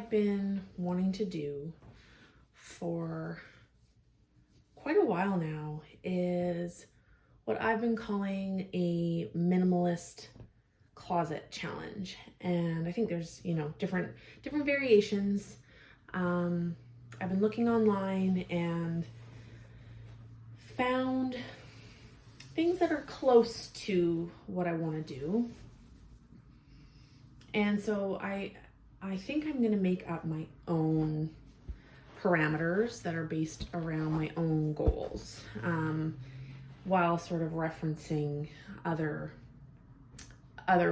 I've been wanting to do for quite a while now is what I've been calling a minimalist closet challenge. And I think there's, different variations. I've been looking online and found things that are close to what I want to do. And so I think I'm going to make up my own parameters that are based around my own goals, while sort of referencing other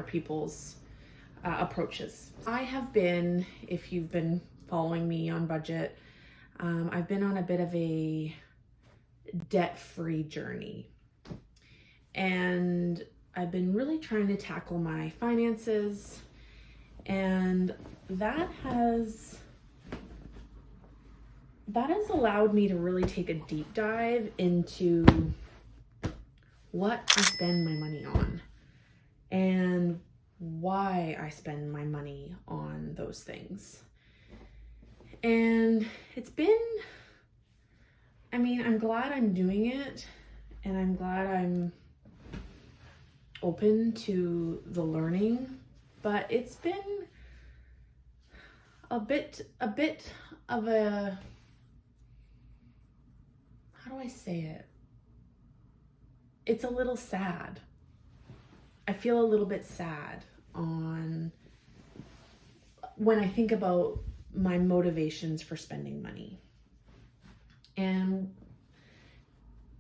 people's approaches. I have been, if you've been following me on budget, I've been on a bit of a debt-free journey. And I've been really trying to tackle my finances, and that has allowed me to really take a deep dive into what I spend my money on and why I spend my money on those things. And I'm glad I'm doing it, and I'm glad I'm open to the learning, but it's been a bit of a, how do I say it? It's a little sad. I feel a little bit sad when I think about my motivations for spending money. And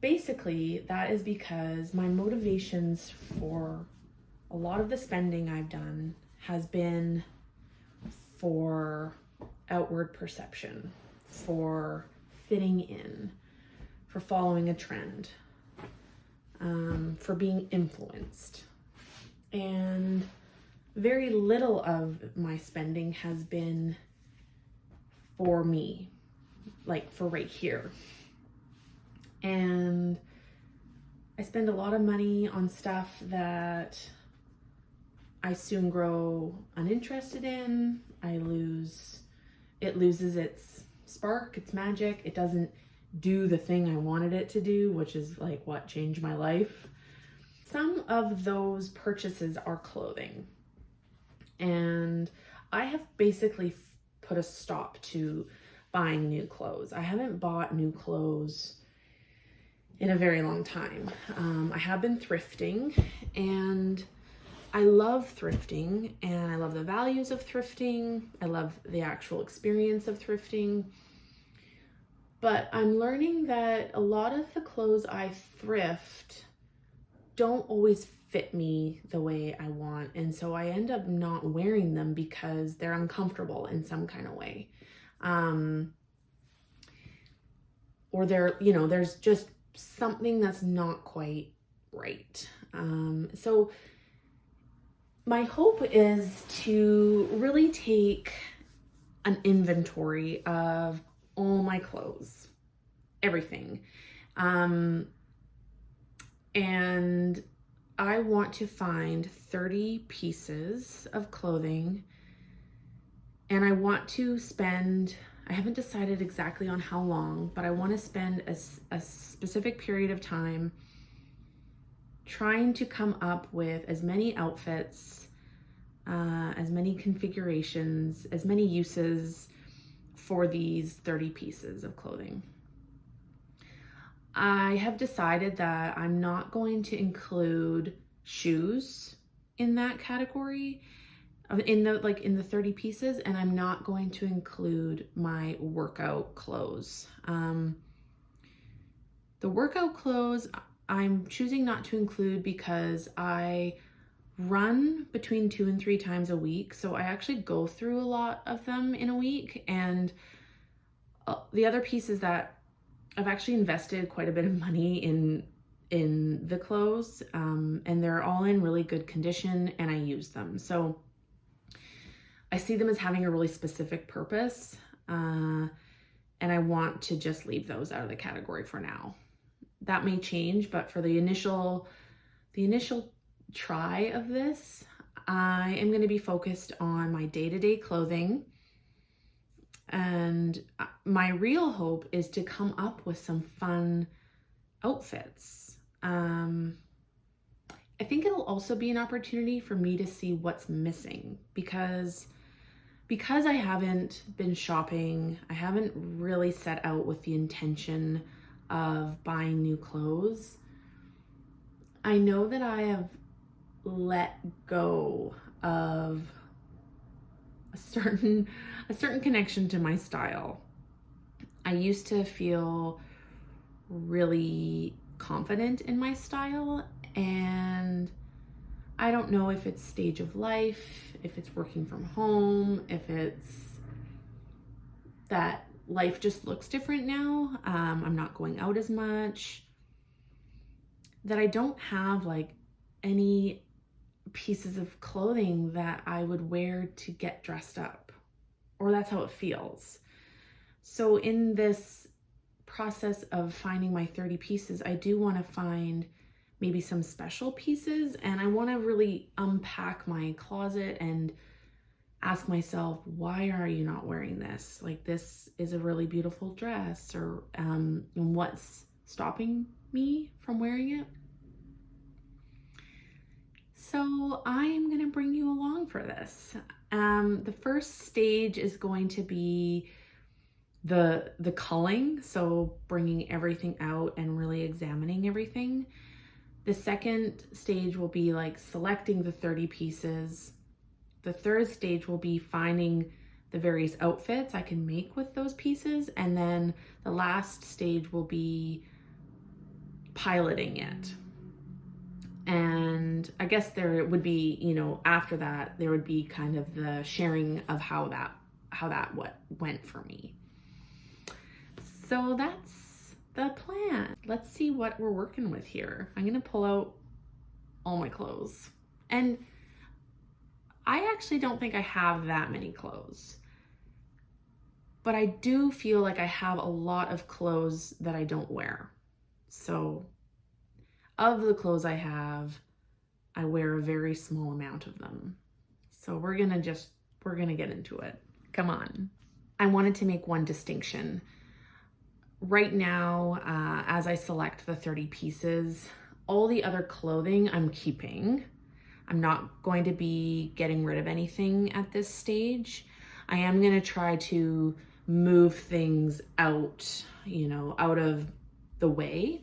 basically, that is because my motivations for a lot of the spending I've done has been for outward perception, for fitting in, for following a trend, for being influenced. And very little of my spending has been for me, like for right here. And I spend a lot of money on stuff that I soon grow uninterested in. It loses its spark, its magic. It doesn't do the thing I wanted it to do, which is like what changed my life. Some of those purchases are clothing. And I have basically put a stop to buying new clothes. I haven't bought new clothes in a very long time. I have been thrifting, and I love thrifting, and I love the values of thrifting. I love the actual experience of thrifting. But I'm learning that a lot of the clothes I thrift don't always fit me the way I want. And so I end up not wearing them because they're uncomfortable in some kind of way. Or there's just something that's not quite right. So my hope is to really take an inventory of all my clothes, everything. And I want to find 30 pieces of clothing, and I want to spend, I haven't decided exactly on how long, but I want to spend a specific period of time trying to come up with as many outfits, as many configurations, as many uses for these 30 pieces of clothing. I have decided that I'm not going to include shoes in that category, in the 30 pieces, and I'm not going to include my workout clothes. The workout clothes I'm choosing not to include because I run between 2 and 3 times a week, so I actually go through a lot of them in a week. And the other piece is that I've actually invested quite a bit of money in the clothes, and they're all in really good condition, and I use them. So I see them as having a really specific purpose, and I want to just leave those out of the category for now. That may change, but for the initial try of this, I am going to be focused on my day-to-day clothing And my real hope is to come up with some fun outfits. I think it'll also be an opportunity for me to see what's missing because I haven't been shopping, I haven't really set out with the intention of buying new clothes. I know that I have let go of a certain connection to my style. I used to feel really confident in my style, and I don't know if it's stage of life, if it's working from home, if it's that life just looks different now. I'm not going out as much, that I don't have like any pieces of clothing that I would wear to get dressed up, or that's how it feels. So in this process of finding my 30 pieces, I do want to find maybe some special pieces, and I want to really unpack my closet and ask myself, why are you not wearing this? Like, this is a really beautiful dress, or what's stopping me from wearing it? So I'm going to bring you along for this. The first stage is going to be the culling, so bringing everything out and really examining everything. The second stage will be like selecting the 30 pieces. The third stage will be finding the various outfits I can make with those pieces. And then the last stage will be piloting it. And I guess there would be, after that, there would be kind of the sharing of how that what went for me. So that's the plan. Let's see what we're working with here. I'm gonna pull out all my clothes. And I actually don't think I have that many clothes, but I do feel like I have a lot of clothes that I don't wear. So of the clothes I have, I wear a very small amount of them. So we're gonna get into it. Come on. I wanted to make one distinction. Right now, as I select the 30 pieces, all the other clothing I'm keeping. I'm not going to be getting rid of anything at this stage. I am going to try to move things out, out of the way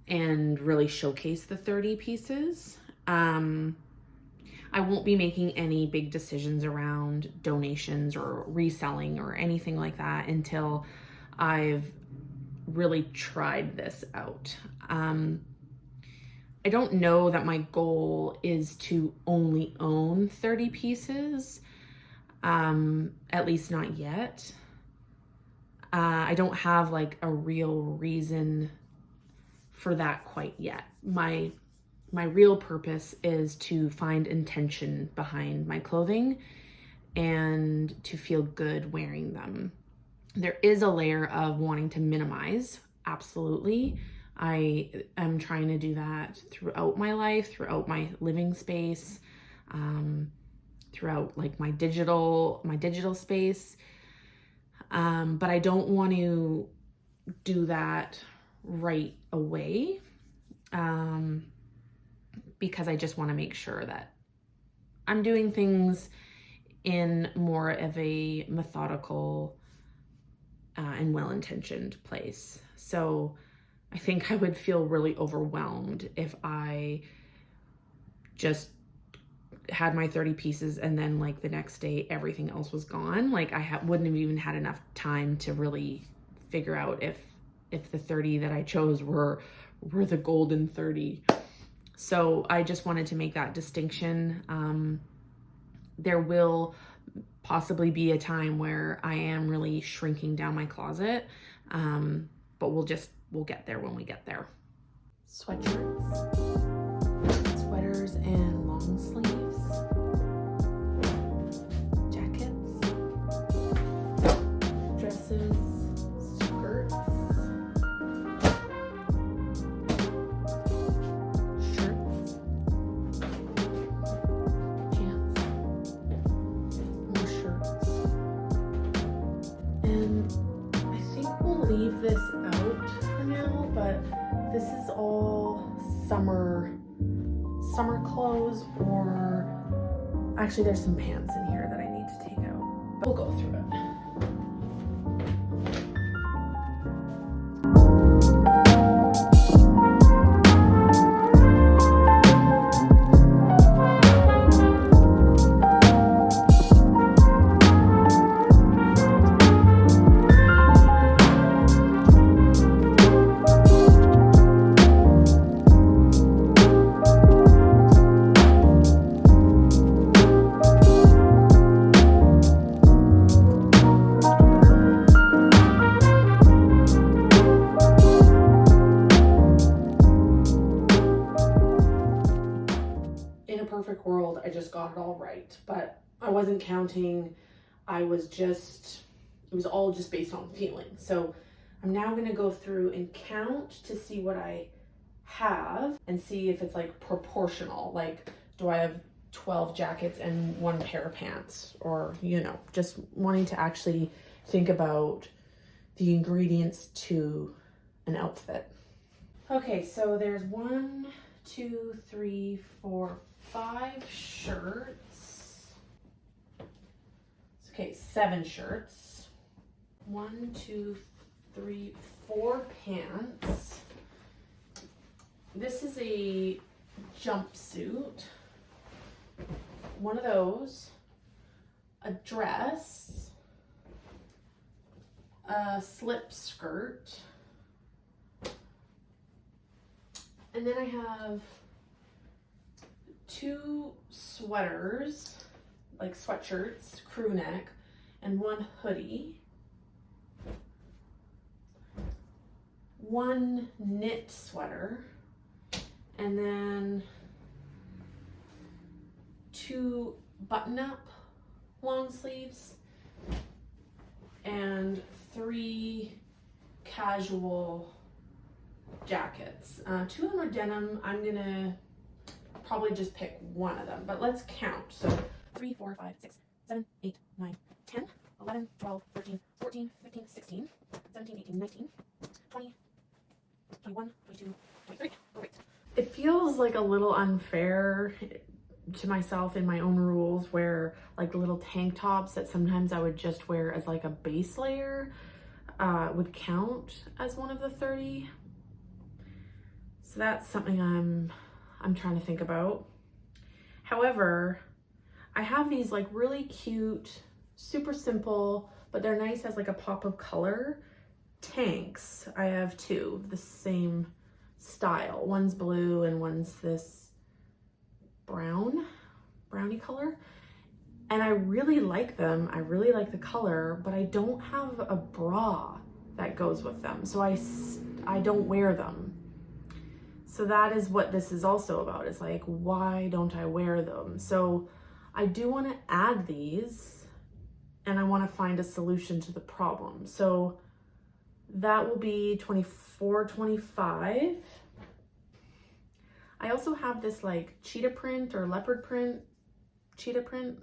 and really showcase the 30 pieces. I won't be making any big decisions around donations or reselling or anything like that until I've really tried this out. I don't know that my goal is to only own 30 pieces, at least not yet. I don't have like a real reason for that quite yet. My real purpose is to find intention behind my clothing and to feel good wearing them. There is a layer of wanting to minimize, absolutely. I am trying to do that throughout my life, throughout my living space, throughout like my digital space. But I don't want to do that right away, because I just want to make sure that I'm doing things in more of a methodical and well-intentioned place. So I think I would feel really overwhelmed if I just had my 30 pieces and then like the next day everything else was gone. Like wouldn't have even had enough time to really figure out if the 30 that I chose were the golden 30. So I just wanted to make that distinction. There will possibly be a time where I am really shrinking down my closet, but we'll get there when we get there. Sweatshirts, sweaters and long sleeves, jackets, dresses, skirts, shirts, pants, more shirts, leave this out for now, but this is all summer clothes, or actually there's some pants in here that I need to take out, but we'll go through it. Perfect world, I just got it all right, but I wasn't counting. It was all just based on feeling. So I'm now going to go through and count to see what I have and see if it's like proportional. Like, do I have 12 jackets and one pair of pants, or, you know, just wanting to actually think about the ingredients to an outfit. Okay, so there's 1, 2, 3, 4, 5 shirts. Okay, 7 shirts. 1, 2, 3, 4 pants. This is a jumpsuit. One of those. A dress. A slip skirt. And then I have 2 sweaters, like sweatshirts, crew neck, and 1 hoodie. 1 knit sweater, and then 2 button-up long sleeves, and 3 casual jackets. 2 of them are denim. I'm gonna probably just pick one of them, but let's count. So 3, 4, 5, 6, 7, 8, 9, 10, 11, 12, 13, 14, 15, 16, 17, 18, 19, 20, 21, 22, 23. Great. It feels like a little unfair to myself in my own rules, where like little tank tops that sometimes I would just wear as like a base layer would count as one of the 30. So that's something I'm trying to think about. However, I have these like really cute, super simple, but they're nice as like a pop of color tanks. I have 2 the same style. One's blue and one's this brownie color. And I really like them. I really like the color, but I don't have a bra that goes with them. So I don't wear them. So that is what this is also about. It's like, why don't I wear them? So I do want to add these, and I want to find a solution to the problem. So that will be 24, 25. I also have this like cheetah print or leopard print, cheetah print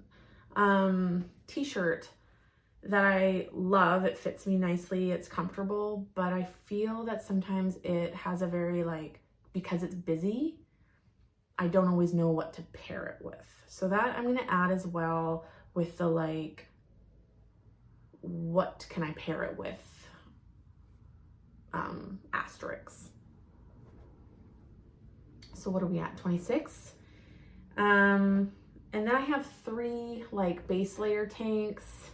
t-shirt that I love. It fits me nicely. It's comfortable, but I feel that sometimes it has a very like, because it's busy, I don't always know what to pair it with. So that I'm going to add as well with the like, what can I pair it with asterisks. So what are we at? 26. And then I have 3 like base layer tanks.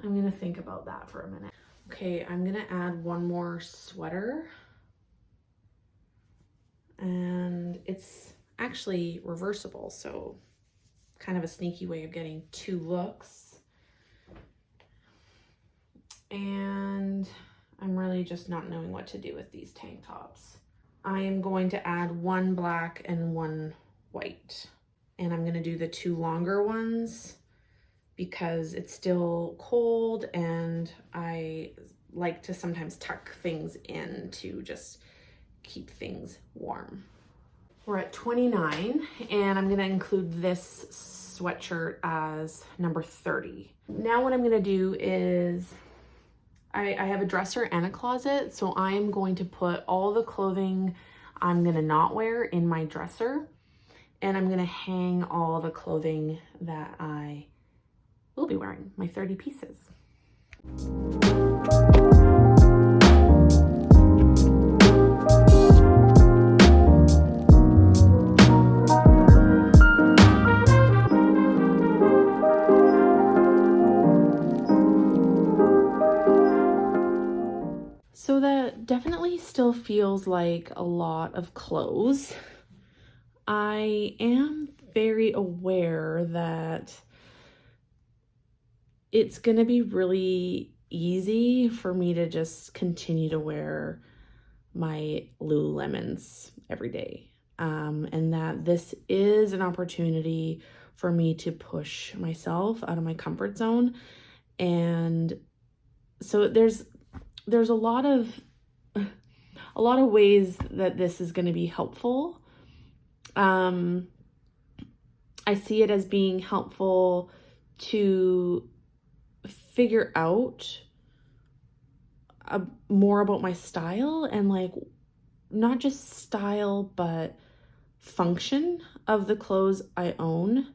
I'm going to think about that for a minute. Okay, I'm gonna add 1 more sweater, and it's actually reversible, so kind of a sneaky way of getting 2 looks. And I'm really just not knowing what to do with these tank tops. I am going to add 1 black and 1 white, and I'm gonna do the 2 longer ones because it's still cold and I like to sometimes tuck things in to just keep things warm. We're at 29, and I'm gonna include this sweatshirt as number 30. Now what I'm gonna do is I have a dresser and a closet, so I am going to put all the clothing I'm gonna not wear in my dresser, and I'm gonna hang all the clothing that I will be wearing, my 30 pieces. So that definitely still feels like a lot of clothes. I am very aware that it's going to be really easy for me to just continue to wear my Lululemons every day. And that this is an opportunity for me to push myself out of my comfort zone. And so there's a lot of ways that this is going to be helpful. I see it as being helpful to figure out more about my style, and like not just style but function of the clothes I own.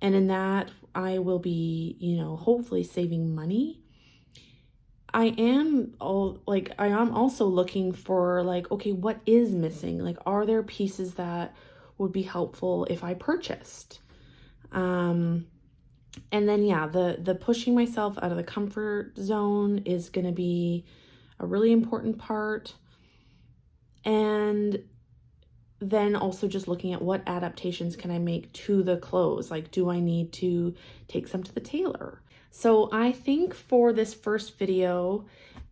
And in that, I will be, hopefully saving money. I am also looking for like, okay, what is missing? Like, are there pieces that would be helpful if I purchased? And then, yeah, the pushing myself out of the comfort zone is going to be a really important part. And then also just looking at what adaptations can I make to the clothes? Like, do I need to take some to the tailor? So I think for this first video,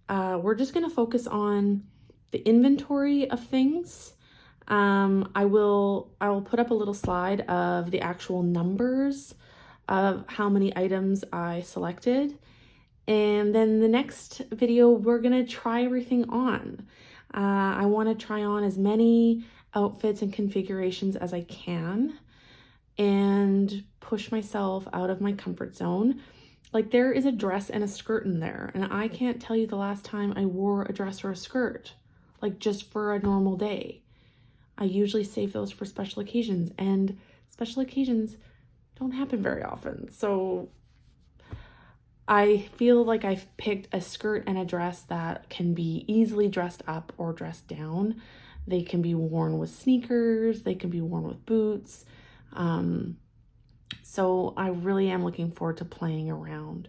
we're just going to focus on the inventory of things. I will put up a little slide of the actual numbers of how many items I selected. And then the next video, we're going to try everything on. I want to try on as many outfits and configurations as I can and push myself out of my comfort zone. Like, there is a dress and a skirt in there, and I can't tell you the last time I wore a dress or a skirt, like just for a normal day. I usually save those for special occasions, and special occasions don't happen very often. So I feel like I've picked a skirt and a dress that can be easily dressed up or dressed down. They can be worn with sneakers, they can be worn with boots. So I really am looking forward to playing around.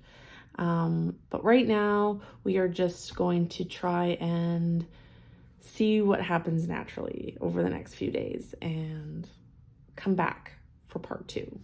But right now we are just going to try and see what happens naturally over the next few days and come back for part 2.